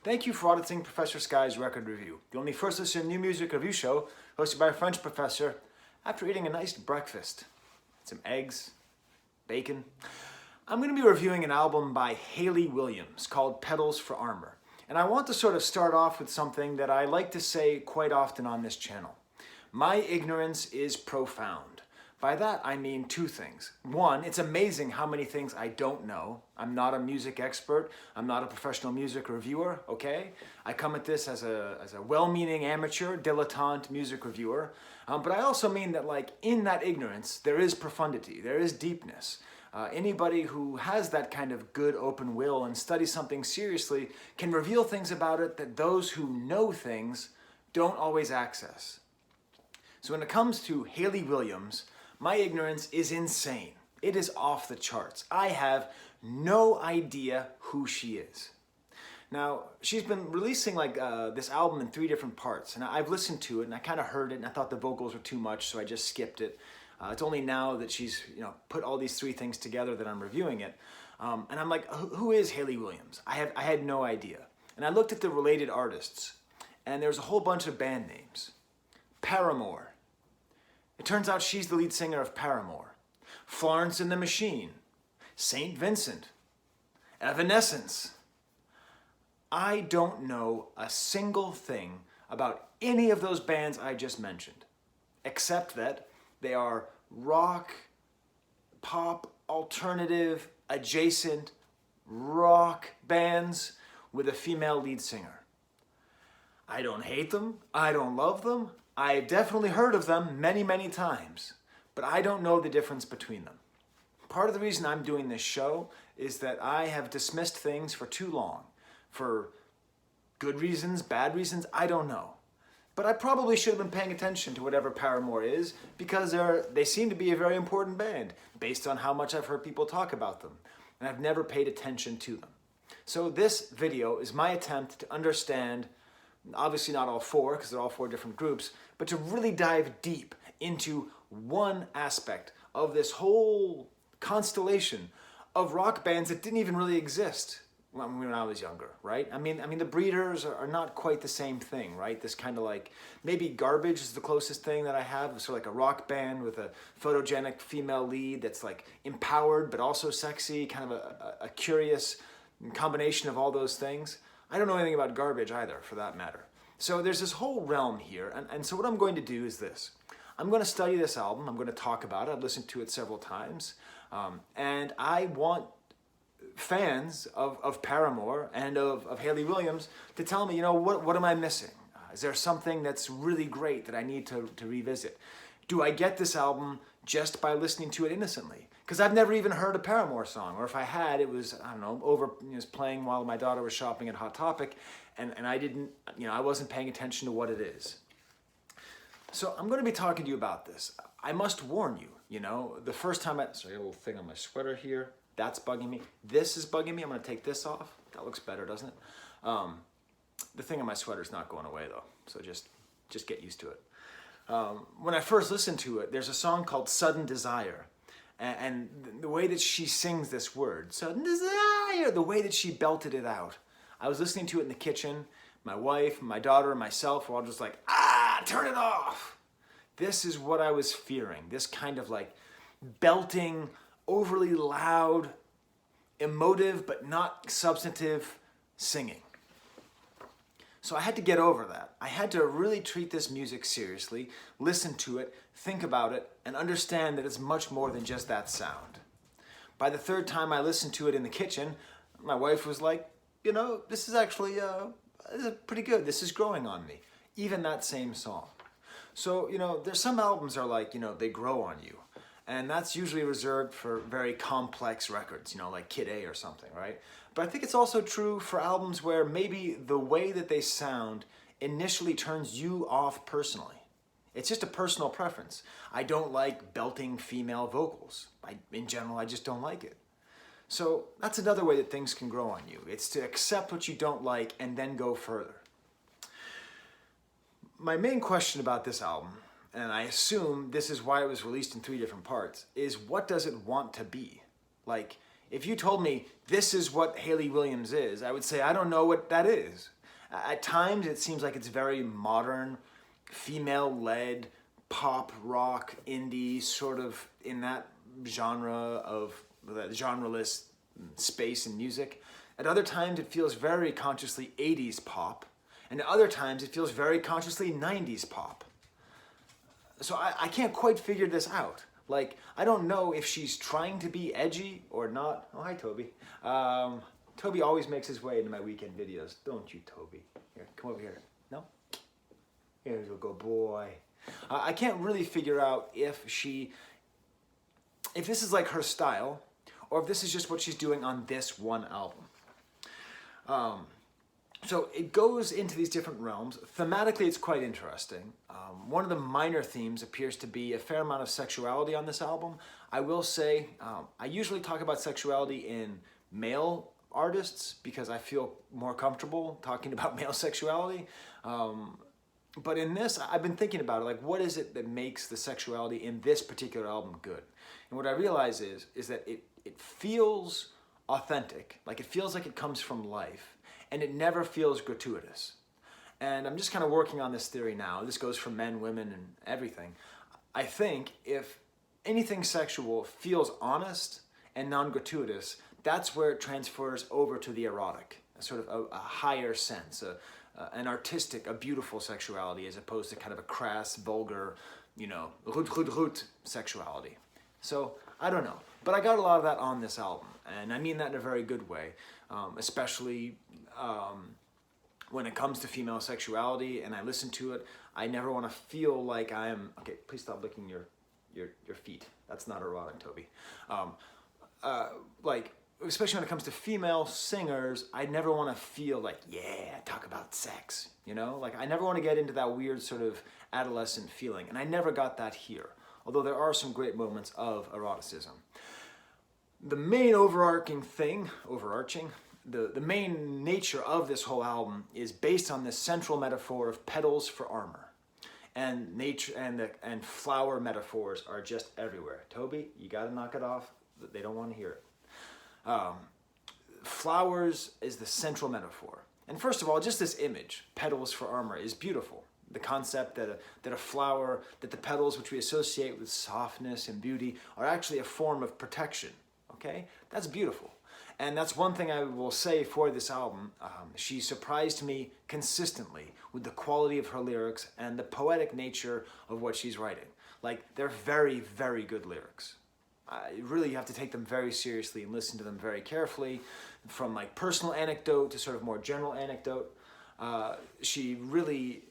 Thank you for auditing Professor Skye's Record Review, the only first listen new music review show hosted by a French professor after eating a nice breakfast. Some eggs, bacon. I'm going to be reviewing an album by Hayley Williams called Petals for Armor. And I want to sort of start off with something that I like to say quite often on this channel. My ignorance is profound. By that, I mean two things. One, it's amazing how many things I don't know. I'm not a music expert. I'm not a professional music reviewer, okay? I come at this as a well-meaning amateur, dilettante music reviewer. But I also mean that, like, in that ignorance, there is profundity, there is deepness. Anybody who has that kind of good open will and studies something seriously can reveal things about it that those who know things don't always access. So when it comes to Hayley Williams, my ignorance is insane. It is off the charts. I have no idea who she is. Now, she's been releasing this album in 3 different parts, and I've listened to it, and I kind of heard it, and I thought the vocals were too much, so I just skipped it. It's only now that she's put all these 3 things together that I'm reviewing it. And I'm like, who is Hayley Williams? I had no idea. And I looked at the related artists, and there's a whole bunch of band names. Paramore. It turns out she's the lead singer of Paramore. Florence and the Machine. St. Vincent. Evanescence. I don't know a single thing about any of those bands I just mentioned, except that they are rock, pop, alternative, adjacent rock bands with a female lead singer. I don't hate them. I don't love them. I've definitely heard of them many, many times, but I don't know the difference between them. Part of the reason I'm doing this show is that I have dismissed things for too long. For good reasons, bad reasons, I don't know. But I probably should have been paying attention to whatever Paramore is because they seem to be a very important band based on how much I've heard people talk about them. And I've never paid attention to them. So this video is my attempt to understand, obviously not all 4 because they're all 4 different groups, but to really dive deep into one aspect of this whole constellation of rock bands that didn't even really exist when I was younger, right? I mean, the Breeders are not quite the same thing, right? This kind of like, maybe Garbage is the closest thing that I have, sort of like a rock band with a photogenic female lead that's like empowered but also sexy, kind of a curious combination of all those things. I don't know anything about Garbage either, for that matter. So there's this whole realm here, and so what I'm going to do is this. I'm going to study this album, I'm going to talk about it, I've listened to it several times, and I want fans of Paramore and of Hayley Williams to tell me, what am I missing? Is there something that's really great that I need to revisit? Do I get this album just by listening to it innocently? Because I've never even heard a Paramore song, or if I had, it was, I don't know, it was playing while my daughter was shopping at Hot Topic, and I didn't, I wasn't paying attention to what it is. So I'm going to be talking to you about this. I must warn you, the first time sorry, a little thing on my sweater here, that's bugging me. This is bugging me. I'm going to take this off. That looks better, doesn't it? The thing on my sweater is not going away, though, so just get used to it. When I first listened to it, there's a song called Sudden Desire. And the way that she sings this word, sudden desire, the way that she belted it out. I was listening to it in the kitchen. My wife, my daughter, and myself were all just like, turn it off. This is what I was fearing. This kind of like belting, overly loud, emotive, but not substantive singing. So I had to get over that. I had to really treat this music seriously, listen to it, think about it, and understand that it's much more than just that sound. By the 3rd time I listened to it in the kitchen, my wife was like, this is actually this is pretty good. This is growing on me. Even that same song. So, there's some albums are like, they grow on you. And that's usually reserved for very complex records, like Kid A or something, right? But I think it's also true for albums where maybe the way that they sound initially turns you off personally. It's just a personal preference. I don't like belting female vocals. In general, I just don't like it. So that's another way that things can grow on you. It's to accept what you don't like and then go further. My main question about this album, and I assume this is why it was released in 3 different parts, is what does it want to be? Like, if you told me this is what Hayley Williams is, I would say, I don't know what that is. At times, it seems like it's very modern, female-led, pop, rock, indie, sort of in that genre of that genreless space in music. At other times, it feels very consciously 80s pop. And at other times, it feels very consciously 90s pop. So I can't quite figure this out. Like, I don't know if she's trying to be edgy or not. Oh, hi, Toby. Toby always makes his way into my weekend videos. Don't you, Toby? Here, come over here. No? Here's a good boy. I can't really figure out if this is like her style, or if this is just what she's doing on this one album. So it goes into these different realms. Thematically, it's quite interesting. One of the minor themes appears to be a fair amount of sexuality on this album. I will say, I usually talk about sexuality in male artists because I feel more comfortable talking about male sexuality. But in this, I've been thinking about it, like, what is it that makes the sexuality in this particular album good? And what I realize is that it feels authentic, like it feels like it comes from life, and it never feels gratuitous. And I'm just kind of working on this theory now. This goes for men, women, and everything. I think if anything sexual feels honest and non-gratuitous, that's where it transfers over to the erotic, a sort of a higher sense, an artistic, a beautiful sexuality, as opposed to kind of a crass, vulgar, root sexuality. So, I don't know. But I got a lot of that on this album, and I mean that in a very good way, especially when it comes to female sexuality, and I listen to it, I never want to feel like I am... Okay, please stop licking your feet. That's not erotic, Toby. Especially when it comes to female singers, I never want to feel like, yeah, talk about sex, Like, I never want to get into that weird sort of adolescent feeling, and I never got that here, although there are some great moments of eroticism. The main the main nature of this whole album is based on this central metaphor of petals for armor. And nature and flower metaphors are just everywhere. Toby, you gotta knock it off. They don't want to hear it. Flowers is the central metaphor. And first of all, just this image, petals for armor, is beautiful. The concept that a flower, that the petals which we associate with softness and beauty are actually a form of protection. Okay? That's beautiful. And that's one thing I will say for this album. She surprised me consistently with the quality of her lyrics and the poetic nature of what she's writing. Like, they're very, very good lyrics. Really, you have to take them very seriously and listen to them very carefully, from like personal anecdote to sort of more general anecdote. She really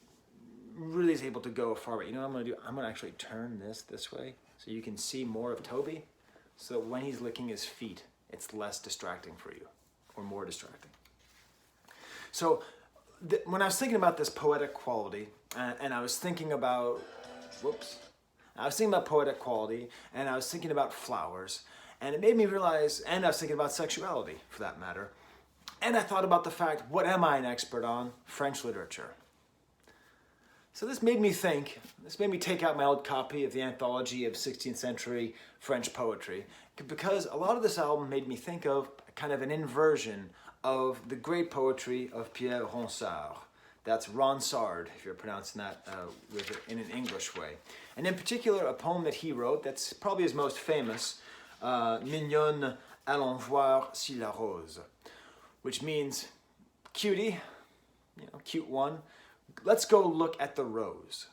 is able to go far. You know what I'm going to do? I'm going to actually turn this way so you can see more of Toby. So when he's licking his feet, it's less distracting for you, or more distracting. So when I was thinking about this poetic quality, and I was thinking about, poetic quality, and I was thinking about flowers, and it made me realize, and I was thinking about sexuality, for that matter, and I thought about the fact, what am I an expert on? French literature. So this made me take out my old copy of the Anthology of 16th Century French Poetry, because a lot of this album made me think of kind of an inversion of the great poetry of Pierre Ronsard. That's Ronsard, if you're pronouncing that in an English way. And in particular, a poem that he wrote that's probably his most famous, Mignonne, allons voir si la rose, which means, cutie, cute one, let's go look at the rose.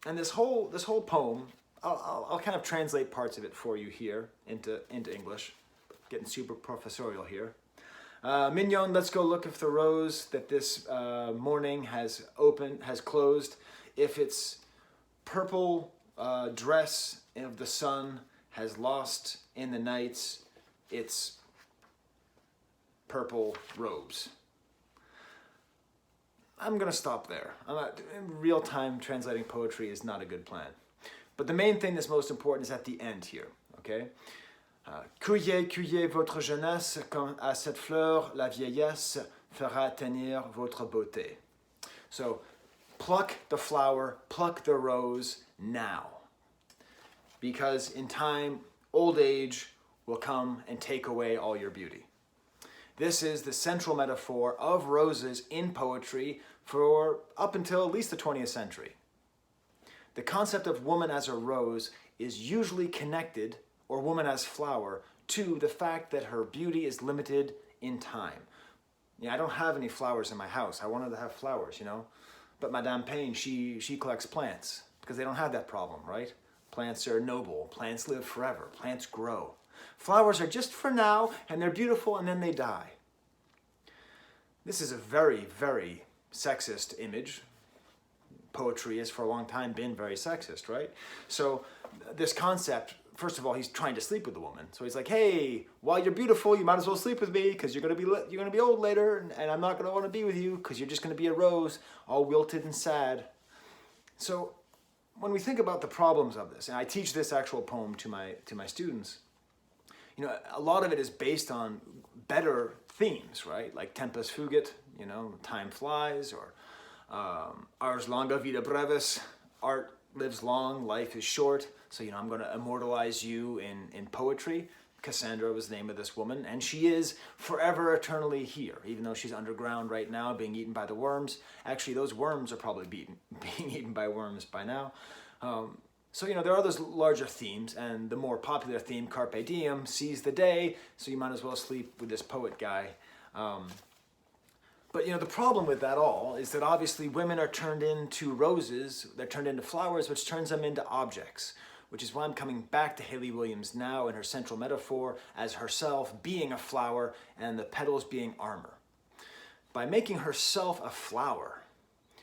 And this whole poem, I'll kind of translate parts of it for you here into English, getting super professorial here. Mignonne, let's go look if the rose that this morning has closed, if its purple dress of the sun has lost in the nights its purple robes. I'm going to stop there. Real-time translating poetry is not a good plan. But the main thing that's most important is at the end here, okay? Cueillez votre jeunesse, quand à cette fleur la vieillesse fera tenir votre beauté. So, pluck the flower, pluck the rose now. Because in time, old age will come and take away all your beauty. This is the central metaphor of roses in poetry for up until at least the 20th century. The concept of woman as a rose is usually connected, or woman as flower, to the fact that her beauty is limited in time. I don't have any flowers in my house. I wanted to have flowers, But Madame Payne, she collects plants because they don't have that problem, right? Plants are noble. Plants live forever. Plants grow. Flowers are just for now, and they're beautiful, and then they die. This is a very, very sexist image. Poetry has for a long time been very sexist, right? So this concept, first of all, he's trying to sleep with the woman. So he's like, hey, while you're beautiful, you might as well sleep with me because you're gonna be old later, and I'm not gonna want to be with you because you're just gonna be a rose, all wilted and sad. So when we think about the problems of this, and I teach this actual poem to my students, a lot of it is based on better themes, right? Like Tempus Fugit, time flies, or Ars longa vita brevis, art lives long, life is short. So, I'm going to immortalize you in poetry. Cassandra was the name of this woman, and she is forever, eternally here, even though she's underground right now, being eaten by the worms. Actually, those worms are probably being eaten by worms by now. So, there are those larger themes, and the more popular theme, Carpe Diem, seize the day, so you might as well sleep with this poet guy. But, the problem with that all is that obviously women are turned into roses, they're turned into flowers, which turns them into objects, which is why I'm coming back to Hayley Williams now in her central metaphor as herself being a flower and the petals being armor. By making herself a flower,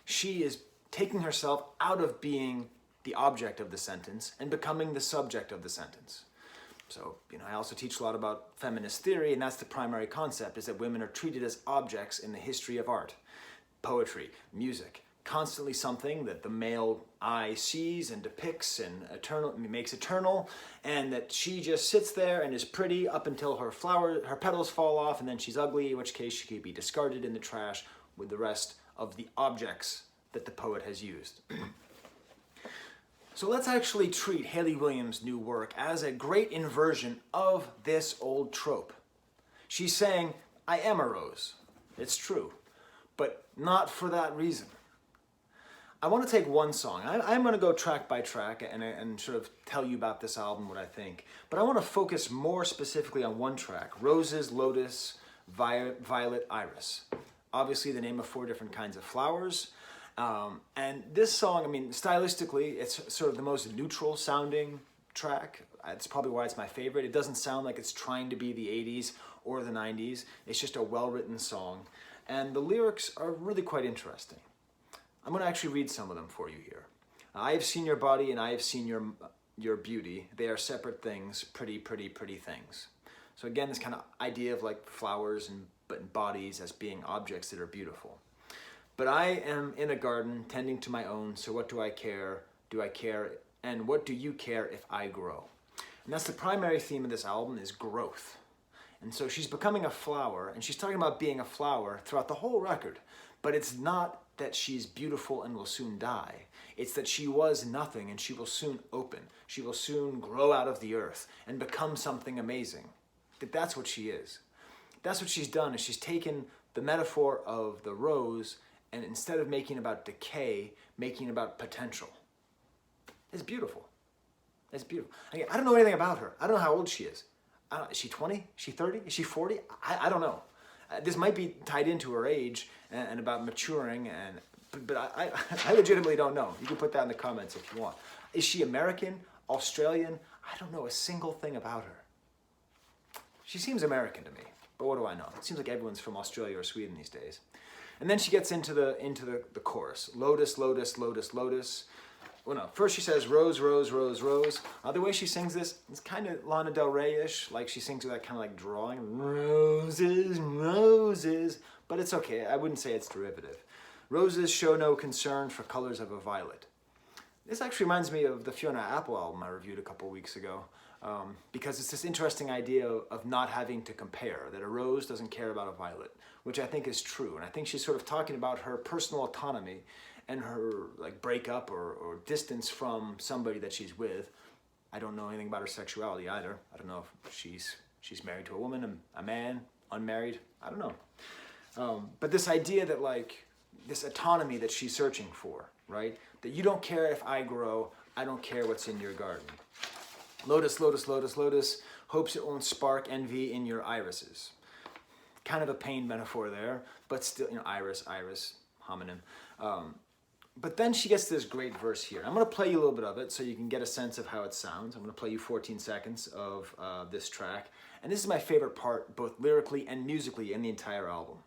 she is taking herself out of being the object of the sentence and becoming the subject of the sentence. So, I also teach a lot about feminist theory, and that's the primary concept, is that women are treated as objects in the history of art, poetry, music, constantly something that the male eye sees and depicts and makes eternal, and that she just sits there and is pretty up until her petals fall off, and then she's ugly, in which case she could be discarded in the trash with the rest of the objects that the poet has used. So let's actually treat Hayley Williams' new work as a great inversion of this old trope. She's saying, I am a rose. It's true, but not for that reason. I want to take one song. I'm going to go track by track and sort of tell you about this album, what I think. But I want to focus more specifically on one track, Roses, Lotus, Violet, Iris. Obviously the name of 4 different kinds of flowers. And this song, stylistically, it's sort of the most neutral sounding track. It's probably why it's my favorite. It doesn't sound like it's trying to be the 80s or the 90s. It's just a well-written song. And the lyrics are really quite interesting. I'm going to actually read some of them for you here. I have seen your body and I have seen your beauty. They are separate things, pretty, pretty, pretty things. So again, this kind of idea of like flowers but bodies as being objects that are beautiful. But I am in a garden tending to my own, so what do I care? Do I care? And what do you care if I grow? And that's the primary theme of this album, is growth. And so she's becoming a flower, and she's talking about being a flower throughout the whole record. But it's not that she's beautiful and will soon die. It's that she was nothing and she will soon open. She will soon grow out of the earth and become something amazing. That's what she is. That's what she's done, is she's taken the metaphor of the rose and instead of making about decay, making about potential. It's beautiful. It's beautiful. I don't know anything about her. I don't know how old she is. Is she 20? Is she 30? Is she 40? I don't know. This might be tied into her age and about maturing, but I legitimately don't know. You can put that in the comments if you want. Is she American? Australian? I don't know a single thing about her. She seems American to me, but what do I know? It seems like everyone's from Australia or Sweden these days. And then she gets into the chorus. Lotus, lotus, lotus, lotus. Well, no, first she says rose, rose, rose, rose. The way she sings this, it's kind of Lana Del Rey-ish, like she sings with that kind of like drawing. Roses, roses. But it's okay, I wouldn't say it's derivative. Roses show no concern for colors of a violet. This actually reminds me of the Fiona Apple album I reviewed a couple weeks ago, because it's this interesting idea of not having to compare, that a rose doesn't care about a violet, which I think is true. And I think she's sort of talking about her personal autonomy and her like breakup or distance from somebody that she's with. I don't know anything about her sexuality either. I don't know if she's married to a woman, a man, unmarried. I don't know. But this idea that like, this autonomy that she's searching for, right? That you don't care if I grow, I don't care what's in your garden. Lotus, lotus, lotus, lotus, hopes it won't spark envy in your irises. Kind of a pain metaphor there, but still, you know, iris, homonym. But then she gets this great verse here. I'm going to play you a little bit of it so you can get a sense of how it sounds. I'm going to play you 14 seconds of this track. And this is my favorite part, both lyrically and musically, in the entire album.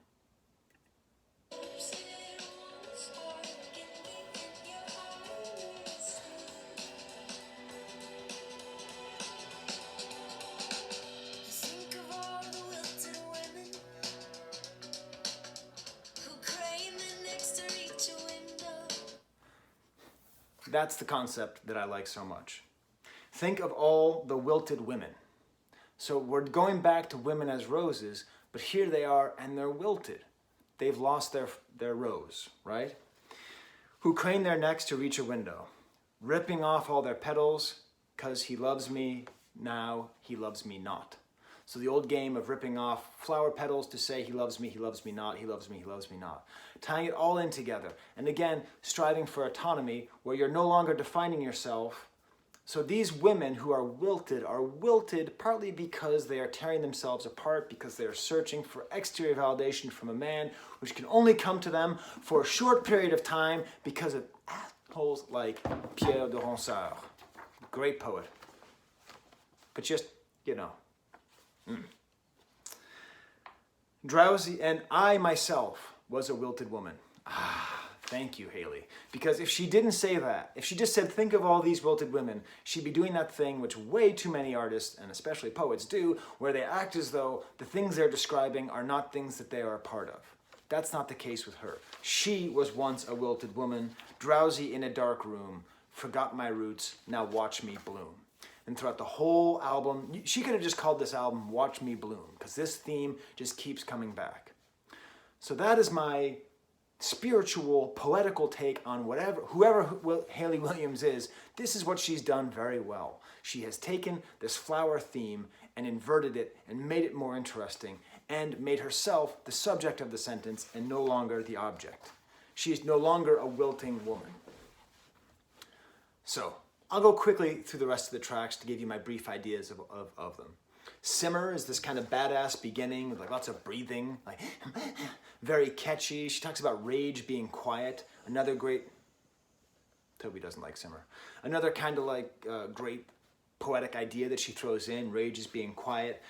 That's the concept that I like so much. Think of all the wilted women. So we're going back to women as roses, but here they are and they're wilted. They've lost their rose, right? Who crane their necks to reach a window, ripping off all their petals, 'cause he loves me, now he loves me not. So the old game of ripping off flower petals to say he loves me not, he loves me, he loves me not. Tying it all in together. And again, striving for autonomy where you're no longer defining yourself. So these women who are wilted partly because they are tearing themselves apart, because they are searching for exterior validation from a man, which can only come to them for a short period of time because of assholes like Pierre de Ronsard, great poet. But just, you know. Drowsy, and I myself was a wilted woman. Thank you, Hayley. Because if she didn't say that, if she just said, think of all these wilted women, she'd be doing that thing which way too many artists, and especially poets, do, where they act as though the things they're describing are not things that they are a part of. That's not the case with her. She was once a wilted woman, drowsy in a dark room, forgot my roots, now watch me bloom. And throughout the whole album, she could have just called this album Watch Me Bloom, because this theme just keeps coming back. So that is my spiritual, poetical take on whoever Hayley Williams is. This is what she's done very well. She has taken this flower theme and inverted it and made it more interesting and made herself the subject of the sentence and no longer the object. She is no longer a wilting woman. So, I'll go quickly through the rest of the tracks to give you my brief ideas of them. Simmer is this kind of badass beginning with like lots of breathing, like very catchy. She talks about rage being quiet. Another great, Toby doesn't like Simmer. Another kind of like great poetic idea that she throws in, rage is being quiet.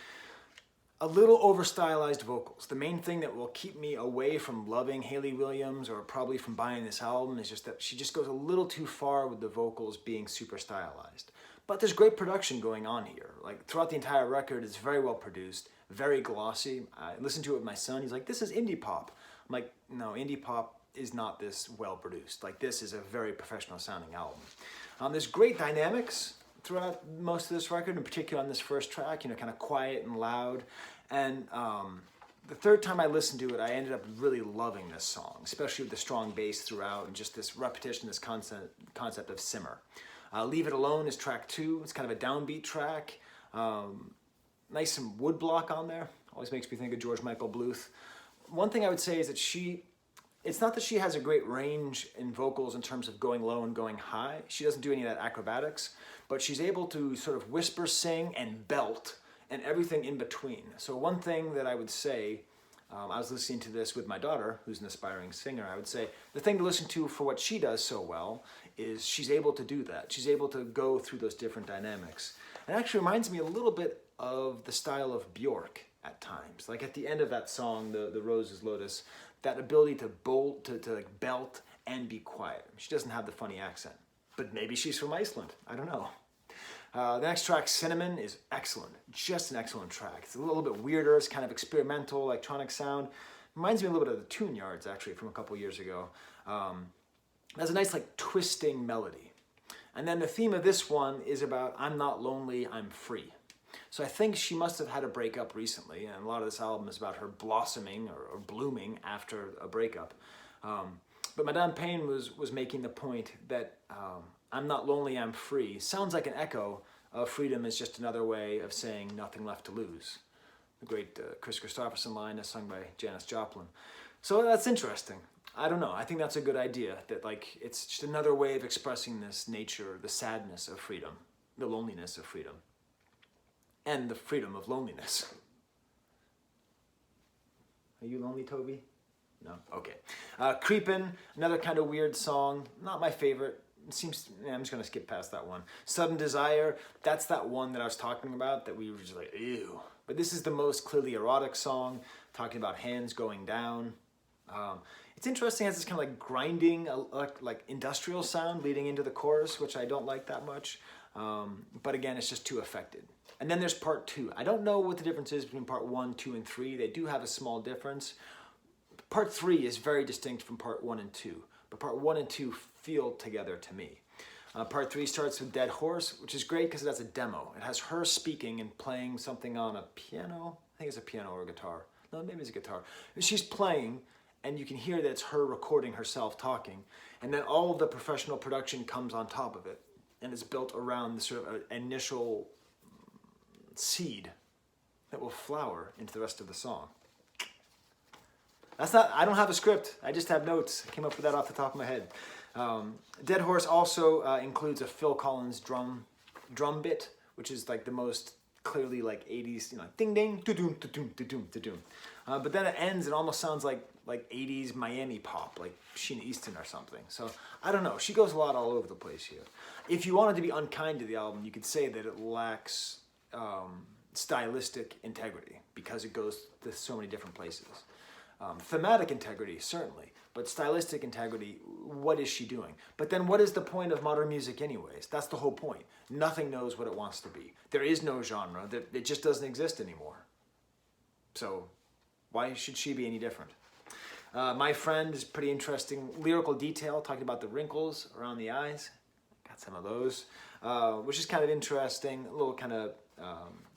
A little over-stylized vocals. The main thing that will keep me away from loving Hayley Williams or probably from buying this album is just that she just goes a little too far with the vocals being super stylized. But there's great production going on here. Like throughout the entire record, it's very well produced, very glossy. I listened to it with my son. He's like, this is indie pop. I'm like, no, indie pop is not this well produced. Like this is a very professional sounding album. There's great dynamics throughout most of this record, in particular on this first track, you know, kind of quiet and loud. And the third time I listened to it, I ended up really loving this song, especially with the strong bass throughout and just this repetition, this concept of simmer. Leave It Alone is track 2. It's kind of a downbeat track. Nice some wood block on there. Always makes me think of George Michael Bluth. One thing I would say is that it's not that she has a great range in vocals in terms of going low and going high. She doesn't do any of that acrobatics, but she's able to sort of whisper, sing, and belt, and everything in between. So one thing that I would say, I was listening to this with my daughter, who's an aspiring singer, I would say, the thing to listen to for what she does so well is she's able to do that. She's able to go through those different dynamics. It actually reminds me a little bit of the style of Bjork at times. Like at the end of that song, the Rose is Lotus, that ability to bolt, to like belt and be quiet. She doesn't have the funny accent, but maybe she's from Iceland. I don't know. The next track, Cinnamon, is excellent. Just an excellent track. It's a little bit weirder. It's kind of experimental, electronic sound. Reminds me a little bit of the Tune Yards, actually, from a couple years ago. It has a nice, like, twisting melody. And then the theme of this one is about, I'm not lonely, I'm free. So I think she must have had a breakup recently, and a lot of this album is about her blossoming or blooming after a breakup. But Madame Payne was making the point that I'm not lonely, I'm free. Sounds like an echo freedom is just another way of saying nothing left to lose. The great Chris Christopherson line is sung by Janis Joplin. So that's interesting. I don't know. I think that's a good idea, that like it's just another way of expressing this nature, the sadness of freedom, the loneliness of freedom, and the freedom of loneliness. Are you lonely, Toby? No? Okay. Creepin', another kind of weird song. Not my favorite. It seems, I'm just going to skip past that one. Sudden Desire, that's that one that I was talking about that we were just like, ew. But this is the most clearly erotic song, talking about hands going down. It's interesting, it has this kind of like grinding, like industrial sound leading into the chorus, which I don't like that much. But again, it's just too affected. And then there's part 2. I don't know what the difference is between part 1, 2, and 3. They do have a small difference. Part 3 is very distinct from part 1 and 2. But part 1 and 2 feel together to me. Part 3 starts with Dead Horse, which is great because it has a demo. It has her speaking and playing something on a piano. I think it's a piano or a guitar. No, maybe it's a guitar. She's playing, and you can hear that it's her recording herself talking. And then all of the professional production comes on top of it. And it's built around the sort of initial seed that will flower into the rest of the song. I don't have a script. I just have notes. I came up with that off the top of my head. Dead Horse also includes a Phil Collins drum bit, which is like the most clearly like 80s, ding ding, da-doom, da-doom, da-doom, da-doom. But then it ends, it almost sounds like 80s Miami pop, like Sheena Easton or something. So I don't know. She goes a lot all over the place here. If you wanted to be unkind to the album, you could say that it lacks stylistic integrity because it goes to so many different places. Thematic integrity, certainly, but stylistic integrity, what is she doing? But then what is the point of modern music anyways? That's the whole point. Nothing knows what it wants to be. There is no genre. It just doesn't exist anymore. So why should she be any different? My Friend is pretty interesting. Lyrical detail, talking about the wrinkles around the eyes. Got some of those, which is kind of interesting. A little kind of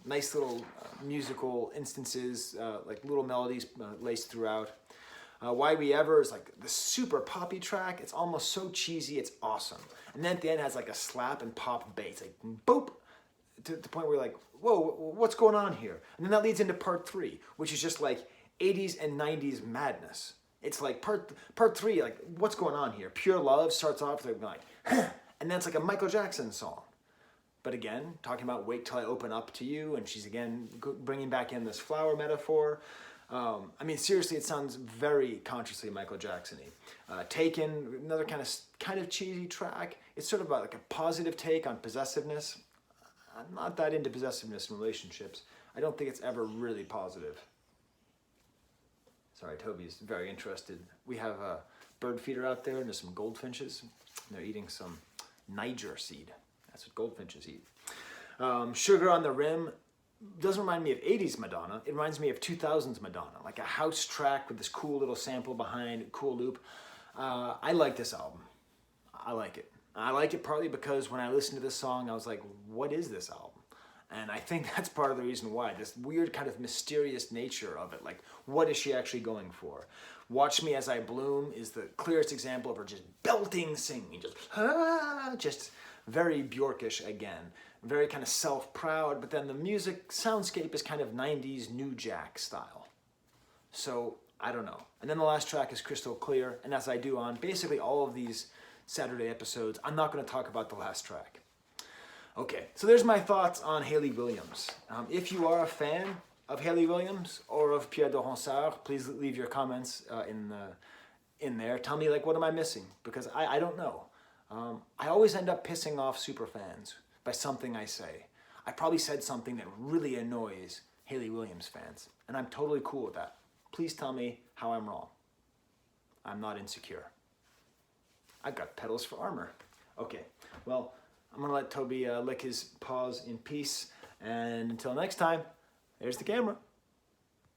nice little musical instances, like little melodies laced throughout. Why We Ever is like the super poppy track. It's almost so cheesy, it's awesome. And then at the end it has like a slap and pop bass, like boop, to the point where you're like, whoa, what's going on here? And then that leads into part 3, which is just like 80s and 90s madness. It's like part 3, like what's going on here? Pure Love starts off like, and then it's like a Michael Jackson song. But again, talking about Wait Till I Open Up to You, and she's again bringing back in this flower metaphor. I mean, seriously, it sounds very consciously Michael Jackson-y. Taken, another kind of cheesy track. It's sort of like a positive take on possessiveness. I'm not that into possessiveness in relationships. I don't think it's ever really positive. Sorry, Toby's very interested. We have a bird feeder out there, and there's some goldfinches. And they're eating some Niger seed. That's what goldfinches eat. Sugar on the Rim doesn't remind me of 80s Madonna. It reminds me of 2000s Madonna, like a house track with this cool little sample behind, cool loop. I like this album. I like it. I like it partly because when I listened to this song, I was like, what is this album? And I think that's part of the reason why, this weird kind of mysterious nature of it. Like, what is she actually going for? Watch Me As I Bloom is the clearest example of her just belting singing, just very Bjorkish again. Very kind of self-proud, but then the music soundscape is kind of 90s New Jack style. So, I don't know. And then the last track is Crystal Clear, and as I do on basically all of these Saturday episodes, I'm not going to talk about the last track. Okay, so there's my thoughts on Hayley Williams. If you are a fan of Hayley Williams or of Pierre de Ronsard, please leave your comments in there. Tell me, like, what am I missing? Because I don't know. I always end up pissing off super fans by something I say. I probably said something that really annoys Hayley Williams fans, and I'm totally cool with that. Please tell me how I'm wrong. I'm not insecure. I've got Petals for armor. Okay, well, I'm gonna let Toby lick his paws in peace, and until next time, there's the camera.